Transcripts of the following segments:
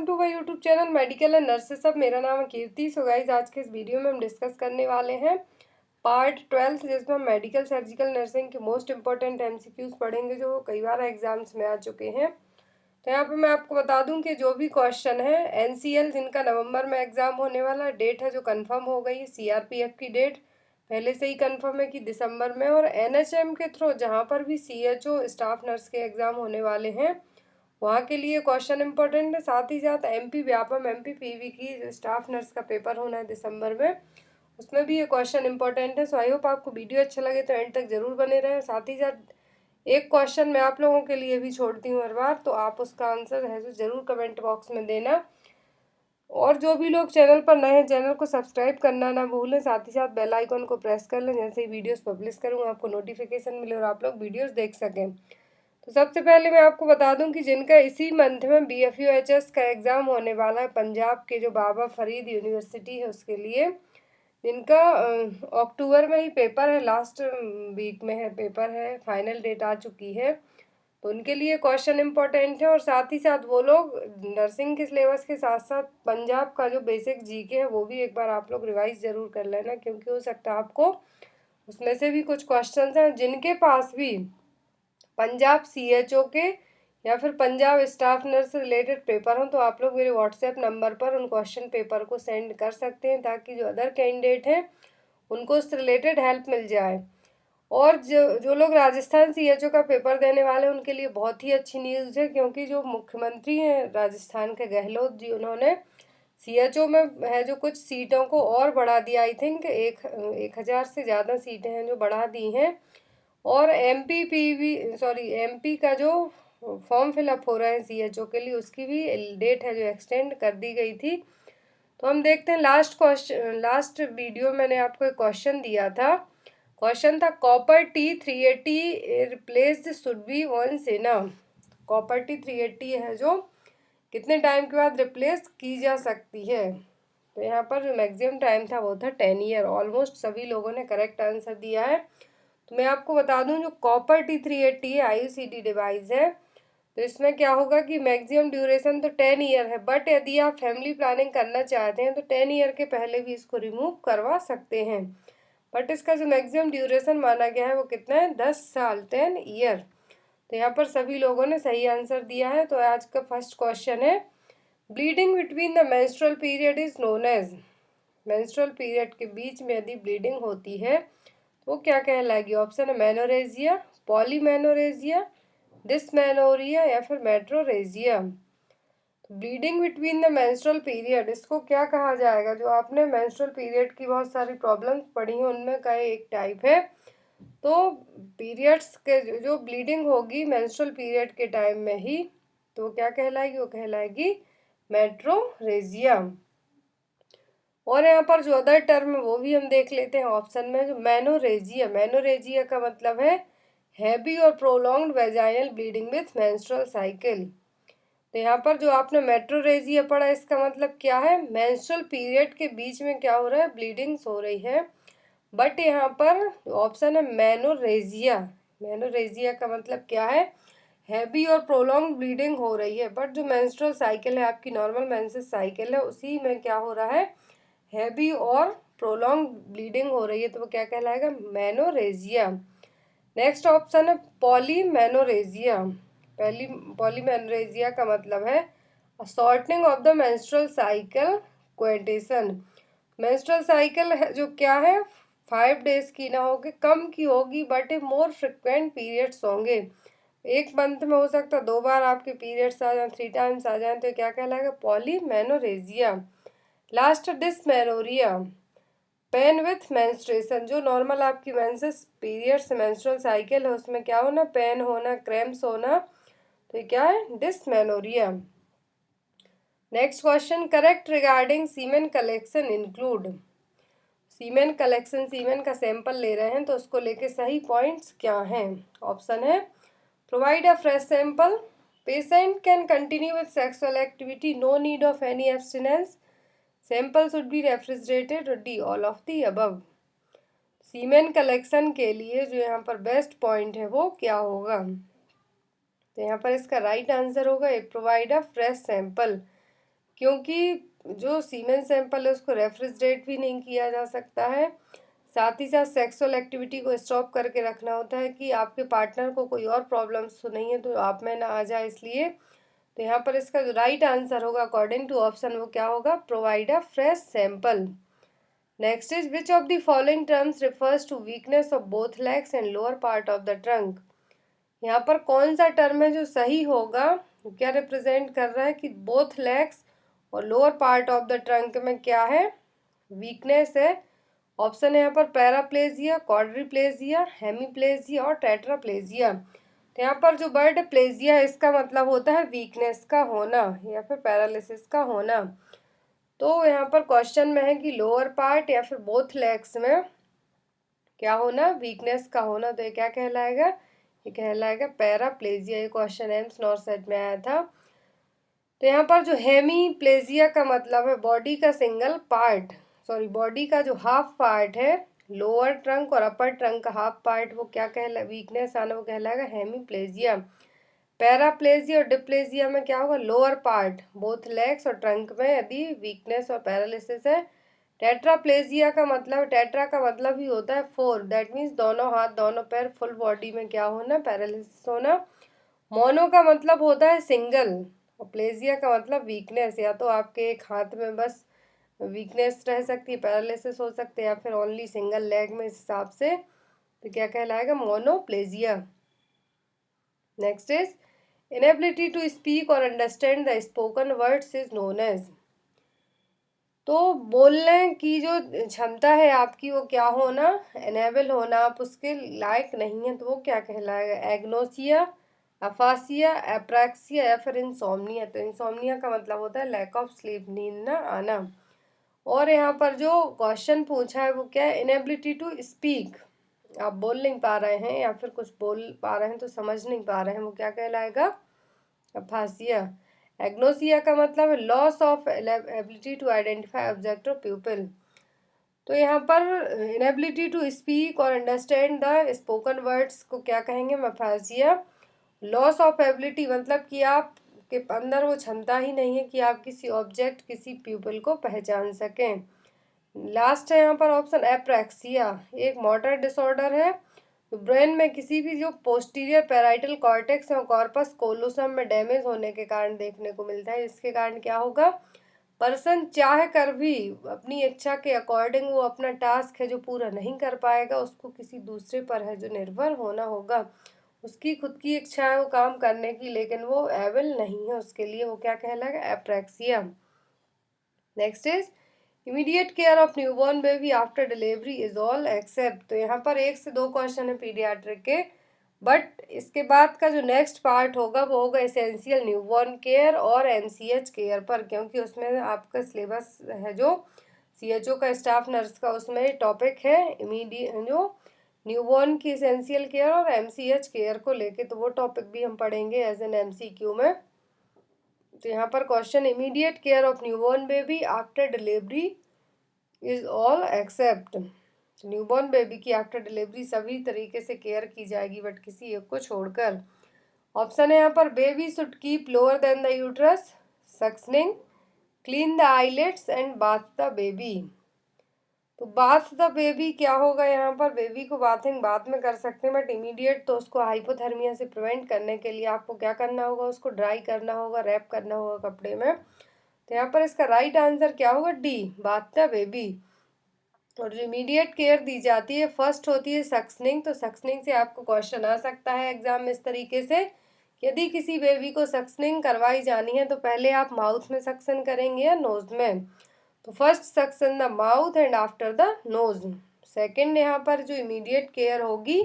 Welcome to my YouTube channel medical and nurses. सब मेरा नाम है कीर्ति। सो गाइज, आज के इस वीडियो में हम डिस्कस करने वाले हैं पार्ट 12, जिसमें हम मेडिकल सर्जिकल नर्सिंग के मोस्ट इंपॉर्टेंट एमसीक्यूज पढ़ेंगे जो कई बार एग्जाम्स में आ चुके हैं। तो यहाँ पे मैं आपको बता दूं कि जो भी क्वेश्चन है एनसीएल जिनका नवंबर में एग्जाम होने वाला डेट है जो कंफर्म हो गई, सीआरपीएफ की डेट पहले से ही कंफर्म है कि दिसंबर में, और एनएचएम के थ्रू जहाँ पर भी सीएचओ स्टाफ नर्स के एग्जाम होने वाले हैं वहाँ के लिए क्वेश्चन इंपॉर्टेंट है। साथ ही साथ एमपी व्यापम एमपी पीवी की स्टाफ नर्स का पेपर होना है दिसंबर में, उसमें भी ये क्वेश्चन इंपॉर्टेंट है। सो आई होप आपको वीडियो अच्छा लगे तो एंड तक जरूर बने रहें। साथ ही साथ एक क्वेश्चन मैं आप लोगों के लिए भी छोड़ती हूँ हर बार, तो आप उसका आंसर है जो जरूर कमेंट बॉक्स में देना। और जो भी लोग चैनल पर नए हैं चैनल को सब्सक्राइब करना ना भूलें, साथ ही साथ बेल आइकन को प्रेस कर लें, जैसे ही वीडियोस पब्लिश करूँ आपको नोटिफिकेशन मिले और आप लोग वीडियोस देख सकें। तो सबसे पहले मैं आपको बता दूं कि जिनका इसी मंथ में BFUHS का एग्ज़ाम होने वाला है, पंजाब के जो बाबा फरीद यूनिवर्सिटी है उसके लिए, जिनका अक्टूबर में ही पेपर है, लास्ट वीक में है पेपर है, फाइनल डेट आ चुकी है, तो उनके लिए क्वेश्चन इंपॉर्टेंट है। और साथ ही साथ वो लोग नर्सिंग के सिलेबस के साथ साथ पंजाब का जो बेसिक जीके है वो भी एक बार आप लोग रिवाइज ज़रूर कर लेना, क्योंकि हो सकता है आपको उसमें से भी कुछ क्वेश्चन हैं जिनके पास भी पंजाब सीएचओ के या फिर पंजाब स्टाफ नर्स से रिलेटेड पेपर हो, तो आप लोग मेरे व्हाट्सएप नंबर पर उन क्वेश्चन पेपर को सेंड कर सकते हैं, ताकि जो अदर कैंडिडेट हैं उनको उससे रिलेटेड हेल्प मिल जाए। और जो लोग राजस्थान सीएचओ का पेपर देने वाले हैं उनके लिए बहुत ही अच्छी न्यूज़ है, क्योंकि जो मुख्यमंत्री हैं राजस्थान के गहलोत जी, उन्होंने सीएचओ में है जो कुछ सीटों को और बढ़ा दिया। आई थिंक 1,000 से ज़्यादा सीटें हैं जो बढ़ा दी हैं। और एमपी का जो फॉर्म फिलअप हो रहा है सीएचओ के लिए, उसकी भी डेट है जो एक्सटेंड कर दी गई थी। तो हम देखते हैं लास्ट वीडियो मैंने आपको एक क्वेश्चन दिया था। क्वेश्चन था copper T380 replaced should be on सेना। कॉपर T380 है जो कितने टाइम के बाद रिप्लेस की जा सकती है। तो यहाँ पर जो मैक्सिमम टाइम था वो था 10 ईयर। ऑलमोस्ट सभी लोगों ने करेक्ट आंसर दिया है। तो मैं आपको बता दूं जो कॉपर T380 है IUCD डिवाइस है, तो इसमें क्या होगा कि मैक्सिमम ड्यूरेशन तो 10 ईयर है, बट यदि आप फैमिली प्लानिंग करना चाहते हैं तो 10 ईयर के पहले भी इसको रिमूव करवा सकते हैं। बट इसका जो मैक्सिमम ड्यूरेशन माना गया है वो कितना है, 10 साल, 10 ईयर। तो यहाँ पर सभी लोगों ने सही आंसर दिया है। तो आज का फर्स्ट क्वेश्चन है, bleeding between the menstrual period is known as. Menstrual period के बीच में यदि ब्लीडिंग होती है तो वो क्या कहलाएगी। ऑप्शन है मेनोरेजिया, पॉलीमेनोरेजिया, डिसमेनोरिया या फिर मेट्रोरेजिया। तो bleeding between the menstrual period, इसको क्या कहा जाएगा। जो आपने मेंस्ट्रुअल पीरियड की बहुत सारी प्रॉब्लम्स पढ़ी हैं उनमें का एक टाइप है। तो पीरियड्स के जो ब्लीडिंग होगी मेंस्ट्रुअल पीरियड के टाइम में ही, तो क्या कहलाएगी, वो कहलाएगी मेट्रोरेजिया। और यहाँ पर जो अदर टर्म है वो भी हम देख लेते हैं ऑप्शन में। जो मेनोरेजिया, मेनोरेजिया का मतलब है हैवी और prolonged vaginal bleeding with menstrual cycle. तो यहाँ पर जो आपने मेट्रोरेजिया पढ़ा, इसका मतलब क्या है, मेंस्ट्रुअल पीरियड के बीच में क्या हो रहा है, ब्लीडिंग्स हो रही है। बट यहाँ पर ऑप्शन है मेनोरेजिया, मेनोरेजिया का मतलब क्या है, हैवी और प्रोलॉन्ग ब्लीडिंग हो रही है। बट जो मेंस्ट्रुअल साइकिल है आपकी नॉर्मल मेंसेस साइकिल है, उसी में क्या हो रहा है, हैवी और प्रोलॉन्ग ब्लीडिंग हो रही है, तो वो क्या कहलाएगा, मेनोरेजिया। नेक्स्ट ऑप्शन है पॉलीमेनोरेजिया। पॉलीमेनोरेजिया का मतलब है shortening of the menstrual cycle क्वेंटेशन। मेंस्ट्रुअल साइकिल है जो क्या है, 5 डेज की ना होगी, कम की होगी, बट मोर फ्रिक्वेंट पीरियड्स होंगे। एक मंथ में हो सकता है 2 बार आपके पीरियड्स आ जाए, 3 टाइम्स आ जाए, तो क्या कहलाएगा, polymenorrhagia. Last dysmenorrhoea, pain with menstruation. जो नॉर्मल आपकी मेंसेस पीरियड्स मेंस्ट्रुअल साइकिल है उसमें क्या होना, पेन होना, क्रैम्प्स होना, तो ये क्या है, dysmenorrhoea. Next question, correct regarding semen collection include. Semen collection, semen का सैंपल ले रहे हैं तो उसको लेके सही पॉइंट्स क्या हैं। ऑप्शन है provide a fresh sample, patient can continue with sexual activity, no need of any abstinence, sample should be refrigerated, और D all of the above. Semen collection के लिए जो यहाँ पर बेस्ट पॉइंट है वो क्या होगा। तो यहाँ पर इसका राइट आंसर होगा ए प्रोवाइड अ फ्रेश सैंपल। क्योंकि जो सीमेन सैंपल है उसको रेफ्रिजरेट भी नहीं किया जा सकता है। साथ ही साथ सेक्सुअल एक्टिविटी को स्टॉप करके रखना होता है कि आपके पार्टनर को कोई और प्रॉब्लम्स तो नहीं है तो आप में ना आ जाए, इसलिए। तो यहाँ पर इसका जो राइट आंसर होगा अकॉर्डिंग टू ऑप्शन वो क्या होगा, provide a fresh sample. Next is which of the following terms refers to weakness of both legs and lower part of the trunk. यहाँ पर कौन सा टर्म है जो सही होगा, क्या रिप्रेजेंट कर रहा है कि बोथ लेग्स और lower part of the trunk में क्या है, वीकनेस है। ऑप्शन है यहाँ पर पैराप्लेजिया, क्वाड्रिप्लेजिया, हेमीप्लेजिया और टेट्राप्लेजिया। तो यहाँ पर जो वर्ड प्लेजिया है इसका मतलब होता है वीकनेस का होना या फिर पैरालिसिस का होना। तो यहाँ पर क्वेश्चन में है कि लोअर पार्ट या फिर बोथ लेग्स में क्या होना, वीकनेस का होना। तो ये क्या कहलाएगा, ये कहलाएगा पैराप्लेजिया। ये क्वेश्चन एम्स नॉर सेट में आया था। तो यहाँ पर जो हेमीप्लेजिया का मतलब है बॉडी का सिंगल पार्ट, सॉरी बॉडी का जो हाफ पार्ट है, लोअर ट्रंक और अपर ट्रंक का हाफ पार्ट, वो क्या कहला वीकनेस आना, वो कहलाएगा हेमीप्लेजिया। पैराप्लेजिया और डिप्लेजिया में क्या होगा, लोअर पार्ट बोथ लेग्स और ट्रंक में यदि वीकनेस और पैरालिसिस है। टेट्राप्लेजिया का मतलब, टेट्रा का मतलब ही होता है 4, दैट मीन्स दोनों हाथ दोनों पैर फुल बॉडी में क्या होना, पैरालिसिस होना। मोनो का मतलब होता है सिंगल और प्लेजिया का मतलब वीकनेस, या तो आपके एक हाथ में बस वीकनेस रह सकती है, पैरालिसिस हो सकते हैं, या फिर ओनली सिंगल लेग में, इस हिसाब से तो क्या कहलाएगा, monoplegia. Next is inability to speak और understand the spoken words is known as. तो बोलने की जो क्षमता है आपकी वो क्या होना, एनेबल होना, आप उसके लायक नहीं है तो वो क्या कहलाएगा, एग्नोसिया, अफासिया, एप्रैक्सिया या फिर इंसोम्निया। तो इंसोम्निया का मतलब होता है लैक ऑफ स्लीप, नींद ना आना। और यहाँ पर जो क्वेश्चन पूछा है वो क्या है, इनएबिलिटी टू स्पीक, आप बोल नहीं पा रहे हैं या फिर कुछ बोल पा रहे हैं तो समझ नहीं पा रहे हैं, वो क्या कहलाएगा, अफासिया। एग्नोसिया का मतलब है loss of ability to identify object और प्यूपिल। तो यहाँ पर इनएबिलिटी टू स्पीक और अंडरस्टैंड द स्पोकन वर्ड्स को क्या कहेंगे, अफासिया। लॉस ऑफ एबिलिटी मतलब कि आप के अंदर वो क्षमता ही नहीं है कि आप किसी ऑब्जेक्ट, किसी प्यूपिल को पहचान सकें। लास्ट है यहाँ पर ऑप्शन एप्रैक्सिया, एक मोटर डिसऑर्डर है। तो ब्रेन में किसी भी जो पोस्टीरियर पैराइटल कॉर्टेक्स और कॉर्पस कोलोसम में डैमेज होने के कारण देखने को मिलता है। इसके कारण क्या होगा, पर्सन चाह कर भी अपनी इच्छा के अकॉर्डिंग वो अपना टास्क है जो पूरा नहीं कर पाएगा, उसको किसी दूसरे पर है जो निर्भर होना होगा। उसकी खुद की इच्छा है वो काम करने की, लेकिन वो एबल नहीं है उसके लिए, वो क्या कहलाएगा, apraxia. Next is immediate care of newborn baby after delivery is all accept. तो यहाँ पर 1 से 2 क्वेश्चन है पीडियाट्रिक के, बट इसके बाद का जो नेक्स्ट पार्ट होगा वो होगा एसेंशियल न्यूबॉर्न केयर और एमसीएच केयर पर, क्योंकि उसमें आपका सिलेबस है जो सीएचओ का, स्टाफ नर्स का, उसमें टॉपिक है इमीडिएट जो न्यूबॉर्न की एसेंशियल केयर और एमसीएच केयर को लेके, तो वो टॉपिक भी हम पढ़ेंगे एज एन एमसीक्यू में। तो यहाँ पर question, immediate care of newborn baby after delivery is all accept. Newborn baby की आफ्टर डिलीवरी सभी तरीके से केयर की जाएगी बट किसी एक को छोड़कर। ऑप्शन है यहाँ पर baby should keep lower than the uterus, suctioning, clean the eyelids and bath the baby. तो बाथ द बेबी क्या होगा, यहाँ पर बेबी को बाथिंग बाद में कर सकते हैं बट इमीडिएट तो उसको हाइपोथर्मिया से प्रिवेंट करने के लिए आपको क्या करना होगा, उसको ड्राई करना होगा, रैप करना होगा कपड़े में। तो यहाँ पर इसका राइट आंसर क्या होगा, डी, बाथ द बेबी। और जो इमीडिएट केयर दी जाती है फर्स्ट होती है सक्सनिंग। तो सक्सनिंग से आपको क्वेश्चन आ सकता है एग्जाम में इस तरीके से, यदि किसी बेबी को सक्सनिंग करवाई जानी है तो पहले आप माउथ में सक्सन करेंगे या नोज में। तो first suction the mouth and after the nose. Second यहाँ पर जो इमीडिएट केयर होगी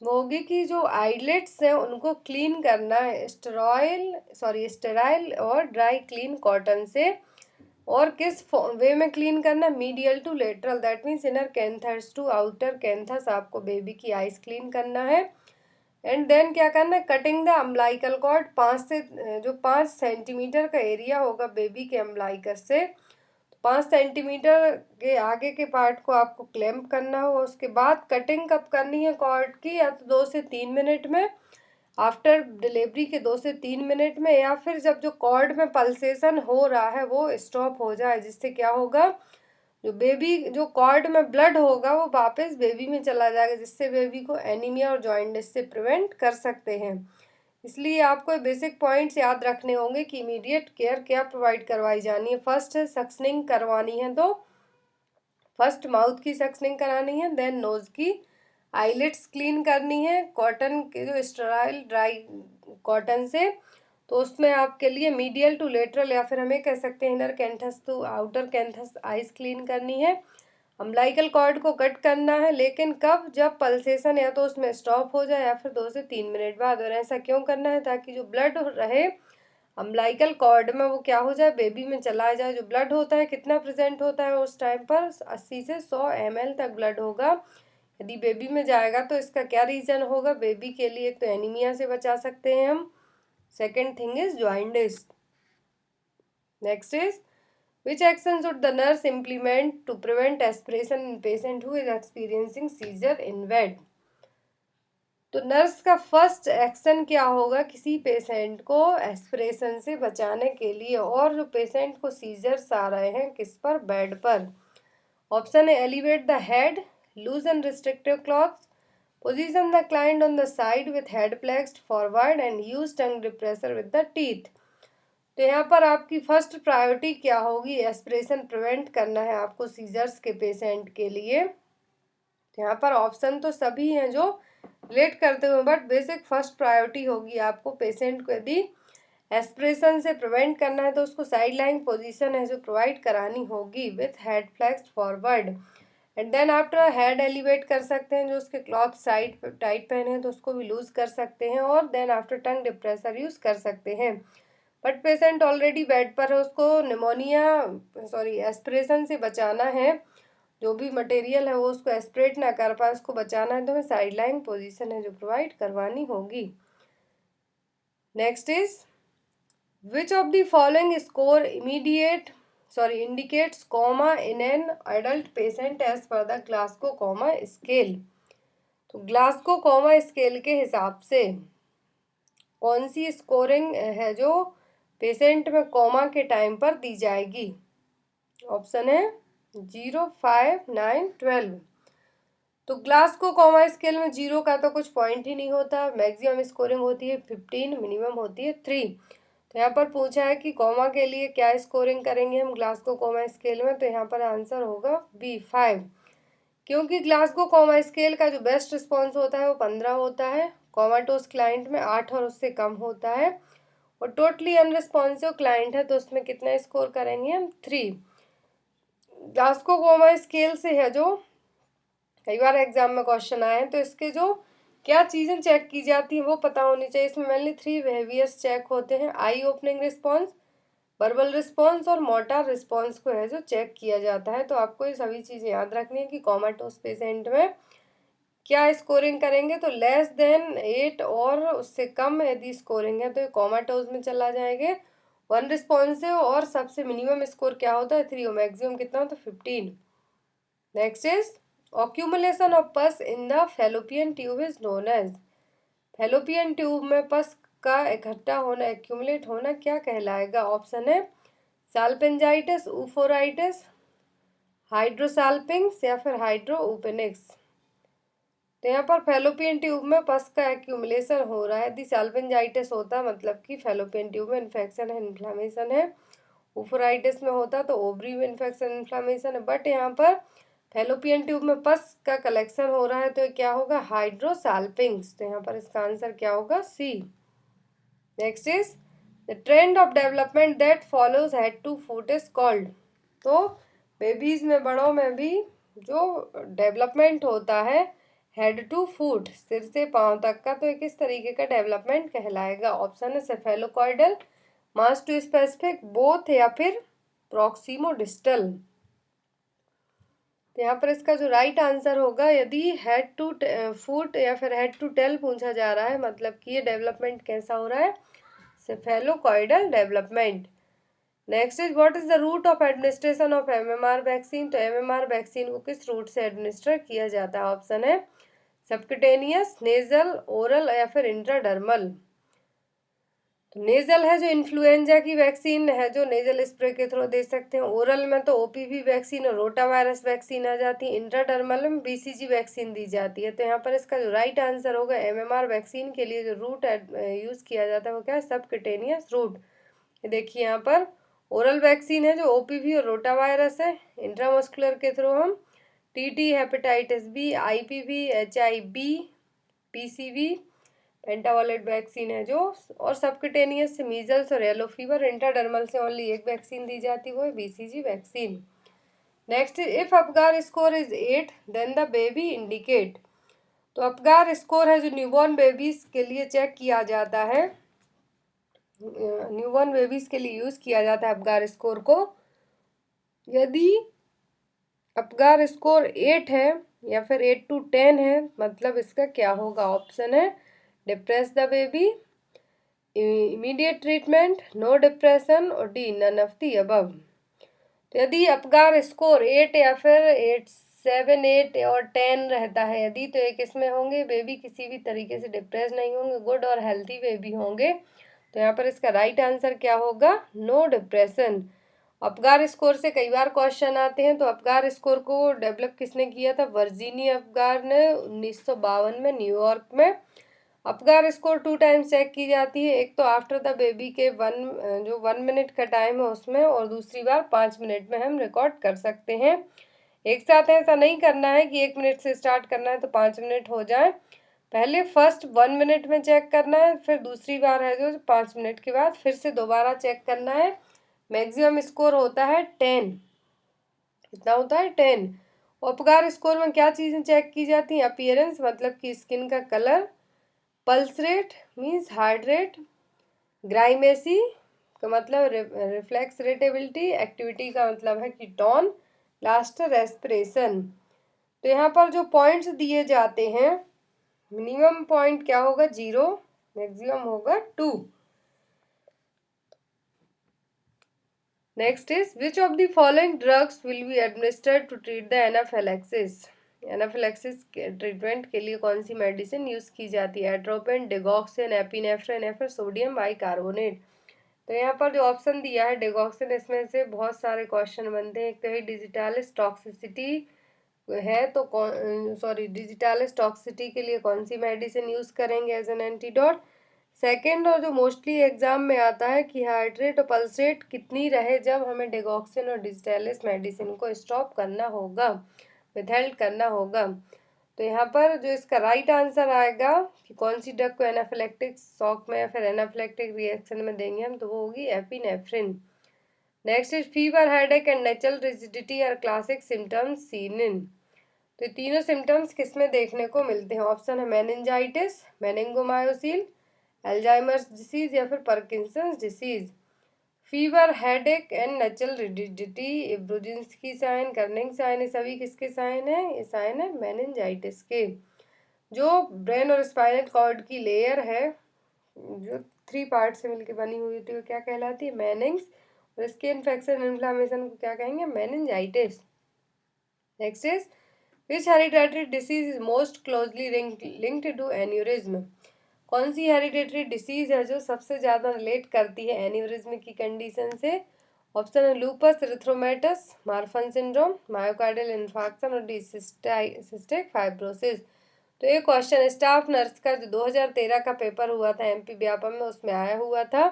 वो होगी कि जो आईलेट्स हैं उनको क्लीन करना है स्टेराइल और ड्राई क्लीन कॉटन से। और किस वे में क्लीन करना, medial to lateral, that means inner canthus to outer canthus आपको बेबी की आइज क्लीन करना है। एंड देन क्या करना है, cutting the umbilical cord, 5 centimetre का एरिया होगा बेबी के अम्बलाइकस से, 5 सेंटीमीटर के आगे के पार्ट को आपको क्लैम्प करना हो। उसके बाद कटिंग कब करनी है कॉर्ड की, या तो 2 से 3 मिनट में, आफ्टर डिलीवरी के 2 से 3 मिनट में, या फिर जब जो कॉर्ड में पल्सेशन हो रहा है वो स्टॉप हो जाए, जिससे क्या होगा, जो बेबी जो कॉर्ड में ब्लड होगा वो वापस बेबी में चला जाएगा, जिससे बेबी को एनीमिया और जॉइंटिस से प्रिवेंट कर सकते हैं। इसलिए आपको बेसिक पॉइंट्स याद रखने होंगे कि इमीडिएट केयर क्या प्रोवाइड करवाई जानी है। फर्स्ट है सक्शनिंग करवानी है, तो फर्स्ट माउथ की सक्शनिंग करानी है, देन नोज की, आईलिड्स क्लीन करनी है कॉटन के, जो स्टेराइल ड्राई कॉटन से, तो उसमें आपके लिए मीडियल टू लेटरल, या फिर हमें कह सकते हैं inner canthus to outer canthus eyes clean करनी है। अम्बिलिकल कॉर्ड को कट करना है, लेकिन कब, जब पल्सेशन या तो उसमें स्टॉप हो जाए या फिर 2 से 3 मिनट बाद। और ऐसा क्यों करना है, ताकि जो ब्लड रहे अम्बिलिकल कॉर्ड में वो क्या हो जाए, बेबी में चला जाए। जो ब्लड होता है कितना प्रेजेंट होता है उस टाइम पर, 80 से 100 ml तक ब्लड होगा। यदि बेबी में जाएगा तो इसका क्या रीज़न होगा, बेबी के लिए तो एनीमिया से बचा सकते हैं हम। Second thing is jaundice. Next is which action should the nurse implement to prevent aspiration in patient who is experiencing seizure in bed? तो नर्स का फर्स्ट एक्शन क्या होगा किसी पेशेंट को एस्पिरेशन से बचाने के लिए, और जो पेशेंट को सीजर्स आ रहे हैं किस पर, बेड पर। ऑप्शन है elevate the head, लूजन restrictive clothes, position the client on the side with head flexed forward and use tongue depressor with the teeth. तो यहाँ पर आपकी फर्स्ट प्रायोरिटी क्या होगी, एस्पिरेशन प्रिवेंट करना है आपको सीजर्स के पेशेंट के लिए। यहाँ पर ऑप्शन तो सभी हैं जो रिलेट करते हुए, बट बेसिक फर्स्ट प्रायोरिटी होगी आपको पेशेंट को यदि एस्पिरेशन से प्रिवेंट करना है तो उसको साइड लाइन पोजिशन है जो प्रोवाइड करानी होगी with head flexed forward, and then after head elevate कर सकते हैं, जो उसके क्लॉथ साइड टाइट पहने हैं तो उसको भी लूज कर सकते हैं, और देन आफ्टर टंग डिप्रेसर यूज कर सकते हैं। बट पेशेंट ऑलरेडी बेड पर है, उसको एस्पिरेशन से बचाना है, जो भी मटेरियल है वो उसको एस्पिरेट ना कर पाए उसको बचाना है, तो हमें साइड लाइन पोजिशन है जो प्रोवाइड करवानी होगी। Next is which of the following score indicates coma in an adult patient as per the Glasgow coma scale. तो ग्लासगो कॉमा स्केल के हिसाब से कौन सी स्कोरिंग है जो पेशेंट में कोमा के टाइम पर दी जाएगी। ऑप्शन है 0, 5, 9, 12। तो ग्लासगो कोमा स्केल में 0 का तो कुछ पॉइंट ही नहीं होता, मैक्सिमम स्कोरिंग होती है 15, मिनिमम होती है 3। तो यहाँ पर पूछा है कि कोमा के लिए क्या स्कोरिंग करेंगे हम ग्लासगो कोमा स्केल में, तो यहाँ पर आंसर होगा बी 5, क्योंकि ग्लासगो कोमा स्केल का जो बेस्ट रिस्पॉन्स होता है वो 15 होता है, कोमाटोस क्लाइंट में 8 और उससे कम होता है, और टोटली अनरिस्पॉन्सिव क्लाइंट है तो उसमें कितना स्कोर करेंगे हम 3। ग्लासगो कोमा स्केल से है जो कई बार एग्जाम में क्वेश्चन आए हैं, तो इसके जो क्या चीज़ें चेक की जाती हैं वो पता होनी चाहिए। इसमें मेनली 3 बिहेवियर्स चेक होते हैं, आई ओपनिंग रिस्पॉन्स, वर्बल रिस्पॉन्स और मोटर रिस्पॉन्स को है जो चेक किया जाता है। तो आपको ये सभी चीज़ें याद रखनी है कि कोमाटोस पेशेंट में क्या स्कोरिंग करेंगे, तो लेस देन 8 और उससे कम यदि स्कोरिंग है तो ये कोमाटोज में चला जाएंगे। वन रिस्पॉन्सिव और सबसे मिनिमम स्कोर क्या होता है 3 और मैक्सिमम कितना होता है 15। Next is accumulation of pus in the fallopian tube is known as. Fallopian tube में पस का इकट्ठा होना, एक्यूमुलेट होना क्या कहलाएगा। ऑप्शन है साल्पेंजाइटिस, ऊफोराइटिस, हाइड्रोसाल्पिंग्स या फिर हाइड्रोओपेनिक्स। तो यहाँ पर फैलोपियन ट्यूब में पस का एक्यूमुलेशन हो रहा है, यदि साल्पेंजाइटिस होता मतलब कि फैलोपियन ट्यूब में इन्फेक्शन है, इन्फ्लामेशन है। ऊफोराइटिस में होता तो ओवरी में इन्फेक्शन इन्फ्लामेशन है, बट यहाँ पर फैलोपियन ट्यूब में पस का कलेक्शन हो रहा है तो क्या होगा हाइड्रोसाल्पिंग्स। तो यहाँ पर इसका आंसर क्या होगा C. Next is the trend of development that follows head to foot is called. तो बेबीज में बड़ों में भी जो डेवलपमेंट होता है हेड टू फुट, सिर से पांव तक का, तो ये किस तरीके का डेवलपमेंट कहलाएगा। ऑप्शन है सेफेलोकॉइडल, मास टू स्पेसिफिक, बोथ या फिर प्रॉक्सिमो डिस्टल। तो यहाँ पर इसका जो राइट आंसर होगा, यदि हेड टू फुट या फिर हेड टू टेल पूछा जा रहा है मतलब कि ये डेवलपमेंट कैसा हो रहा है, cephalocaudal development. Next is what is the route of administration of MMR vaccine. तो एमएमआर वैक्सीन को किस रूट से एडमिनिस्टर किया जाता है। ऑप्शन है सबक्यूटेनियस, नेजल, ओरल या फिर इंट्राडर्मल। तो नेजल है जो इन्फ्लुएंजा की वैक्सीन है जो नेजल स्प्रे के थ्रू दे सकते हैं। ओरल में तो ओपीवी वैक्सीन और रोटा वायरस वैक्सीन आ जाती है। इंट्राडर्मल में बीसीजी वैक्सीन दी जाती है। तो यहाँ पर इसका जो राइट आंसर होगा एमएमआर वैक्सीन के लिए जो रूट यूज़ किया जाता है वो क्या है, सबक्यूटेनियस रूट। देखिए यहाँ पर ओरल वैक्सीन है जो ओपीवी और रोटा वायरस है। इंट्रामस्कुलर के थ्रू हम TT, hepatitis B, IPV, HIV, PCV, pentavalent vaccine है जो, और सबक्यूटेनियस से मीजल्स और येलो फीवर। इंट्राडर्मल से ओनली एक वैक्सीन दी जाती है, वो है BCG vaccine. Next, if Apgar score is 8 then the baby indicate. तो अपगार स्कोर है जो न्यूबॉर्न बेबीज के लिए चेक किया जाता है, न्यूबॉर्न बेबीज के लिए यूज किया जाता है अपगार स्कोर को। यदि अपगार स्कोर 8 है या फिर 8 to 10 है, मतलब इसका क्या होगा, ऑप्शन है depress the baby, immediate treatment, no depression और D none of the above. तो यदि अपगार स्कोर 8 या फिर 8, 7, 8 और 10 रहता है यदि, तो एक इसमें होंगे बेबी किसी भी तरीके से डिप्रेस नहीं होंगे, गुड और हेल्थी बेबी होंगे। तो यहाँ पर इसका राइट आंसर क्या होगा, नो डिप्रेशन। अपगार स्कोर से कई बार क्वेश्चन आते हैं। तो अपगार स्कोर को डेवलप किसने किया था, वर्जीनी अपगार ने 1952 में न्यूयॉर्क में। अपगार स्कोर 2 टाइम्स चेक की जाती है, एक तो आफ्टर द बेबी के 1 मिनट का टाइम है उसमें, और दूसरी बार 5 मिनट में हम रिकॉर्ड कर सकते हैं। एक साथ ऐसा नहीं करना है कि 1 मिनट से स्टार्ट करना है तो 5 मिनट हो जाए। पहले फर्स्ट 1 मिनट में चेक करना है, फिर दूसरी बार है जो 5 मिनट के बाद फिर से दोबारा चेक करना है। मैक्सिमम स्कोर होता है 10, कितना होता है 10। अपगार स्कोर में क्या चीज़ें चेक की जाती हैं, अपीयरेंस मतलब कि स्किन का colour, pulse rate means heart rate, grimace का मतलब रिफ्लेक्स रेटेबिलिटी, एक्टिविटी का मतलब है कि टोन, लास्ट रेस्पिरेशन। तो यहाँ पर जो पॉइंट्स दिए जाते हैं, मिनिमम पॉइंट क्या होगा 0, मैक्सिमम होगा 2। Next is which of the following drugs will be administered to treat the anaphylaxis. Anaphylaxis के ट्रीटमेंट के लिए कौन सी मेडिसिन यूज़ की जाती है, एट्रोपिन, डिगॉक्सिन, एपिनेफ्रिन या फिर सोडियम बाइकार्बोनेट। तो यहाँ पर जो ऑप्शन दिया है डिगॉक्सिन, इसमें से बहुत सारे क्वेश्चन बनते हैं। एक तो है डिजिटालिस टॉक्सिसिटी है, तो डिजिटालिस टॉक्सिसिटी के लिए कौन सी मेडिसिन यूज़ करेंगे एज एन एंटीडोट। सेकेंड, और जो मोस्टली एग्जाम में आता है कि हार्ट रेट और पल्स रेट कितनी रहे जब हमें डिगॉक्सिन और डिजिटालिस मेडिसिन को स्टॉप करना होगा, विथहेल्ड करना होगा। तो यहाँ पर जो इसका राइट आंसर आएगा कि कौन सी ड्रग को एनाफिलेक्टिक शॉक में या फिर एनाफिलेक्टिक रिएक्शन में देंगे हम, तो वो होगी epinephrine. Next is fever, headache and natural rigidity are classic symptoms seen in. तो तीनों सिम्टम्स किसमें देखने को मिलते हैं, ऑप्शन है मेनिंजाइटिस, मेनिंगोमायोसिल, अल्जाइमर्स डिसीज या फिर Parkinson's disease. Fever, headache and natural rigidity, Brudzinski sign, Kernig sign, ये सभी किसके साइन है, ये साइन है मेनिंजाइटिस के। जो ब्रेन और स्पाइनल कॉर्ड की लेयर है जो 3 पार्ट से मिलकर बनी हुई होती है वो क्या कहलाती है, मेनिंग्स, और इसके इन्फेक्शन इन्फ्लामेशन को क्या कहेंगे, meningitis. Next is which hereditary disease is most closely linked to aneurysm. कौन सी हेरिडेटरी डिसीज है जो सबसे ज़्यादा रिलेट करती है एन्यूरिज्म की कंडीशन से। ऑप्शन है lupus erythematosus, Marfan syndrome, myocardial infarction और डी सिस्टिक फाइब्रोसिस। तो ये क्वेश्चन स्टाफ नर्स का जो 2013 का पेपर हुआ था एमपी व्यापम में, उसमें आया हुआ था।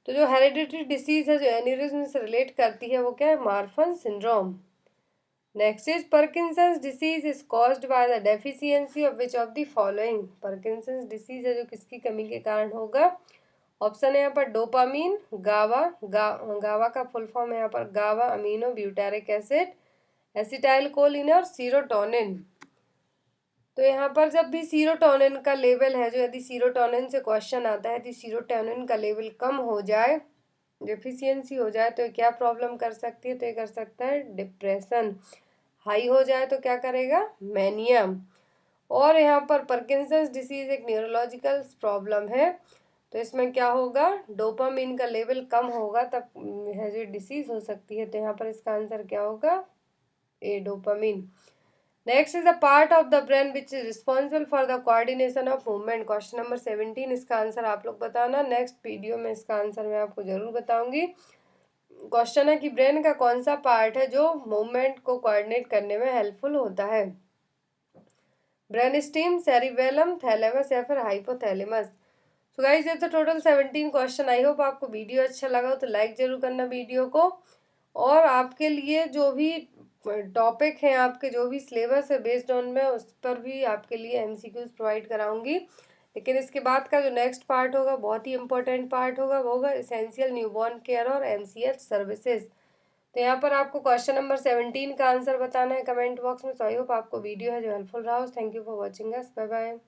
तो जो हेरिडिटरी डिसीज है जो एन्यूरिज्म से रिलेट करती है वो क्या है, Marfan syndrome. Next is Parkinson's disease is caused by the deficiency of which of the following. Parkinson's disease है जो किसकी कमी के कारण होगा। ऑप्शन है यहाँ पर डोपामीन, गावा, गावा का फुल फॉर्म है यहाँ पर गावा amino butyric acid, acetyl choline और सीरोटोनिन। तो यहाँ पर जब भी सीरोटोनिन का लेवल है जो, यदि सीरोटोनिन से क्वेश्चन आता है, यदि सीरोटोनिन का लेवल कम हो जाए, डेफिशिएंसी हो जाए, तो क्या प्रॉब्लम कर सकती है, तो ये कर सकता है डिप्रेशन। हाई हो जाए तो क्या करेगा, मैनिया। और यहाँ पर पार्किंसंस डिसीज एक न्यूरोलॉजिकल प्रॉब्लम है, तो इसमें क्या होगा, डोपामिन का लेवल कम होगा तब है जो डिसीज हो सकती है। तो यहाँ पर इसका आंसर क्या होगा, A dopamine. Next is the part of the brain which is responsible for the coordination of movement. Question number 17, इसका आंसर आप लोग बताना। नेक्स्ट वीडियो में इसका आंसर मैं आपको जरूर बताऊंगी। क्वेश्चन है कि ब्रेन का कौन सा पार्ट है जो मूवमेंट को कोऑर्डिनेट करने में हेल्पफुल होता है। ब्रेन स्टीम, सेरिबेलम, थैलेमस या फिर हाइपोथैलेमस। सो गाइस, ये तो टोटल 17 क्वेश्चन। आई होप आपको वीडियो अच्छा लगा हो तो लाइक जरूर करना वीडियो को। और आपके लिए जो भी टॉपिक हैं, आपके जो भी सिलेबस है बेस्ड ऑन में, उस पर भी आपके लिए एमसीक्यूज प्रोवाइड कराऊंगी। लेकिन इसके बाद का जो नेक्स्ट पार्ट होगा, बहुत ही इंपॉर्टेंट पार्ट होगा, वो होगा एसेंशियल न्यूबॉर्न केयर और एमसीएच सर्विसेज। तो यहाँ पर आपको क्वेश्चन नंबर 17 का आंसर बताना है कमेंट बॉक्स में। सो आई होप आपको वीडियो है जो हेल्पफुल रहा हो। Thank you for watching us. Bye bye.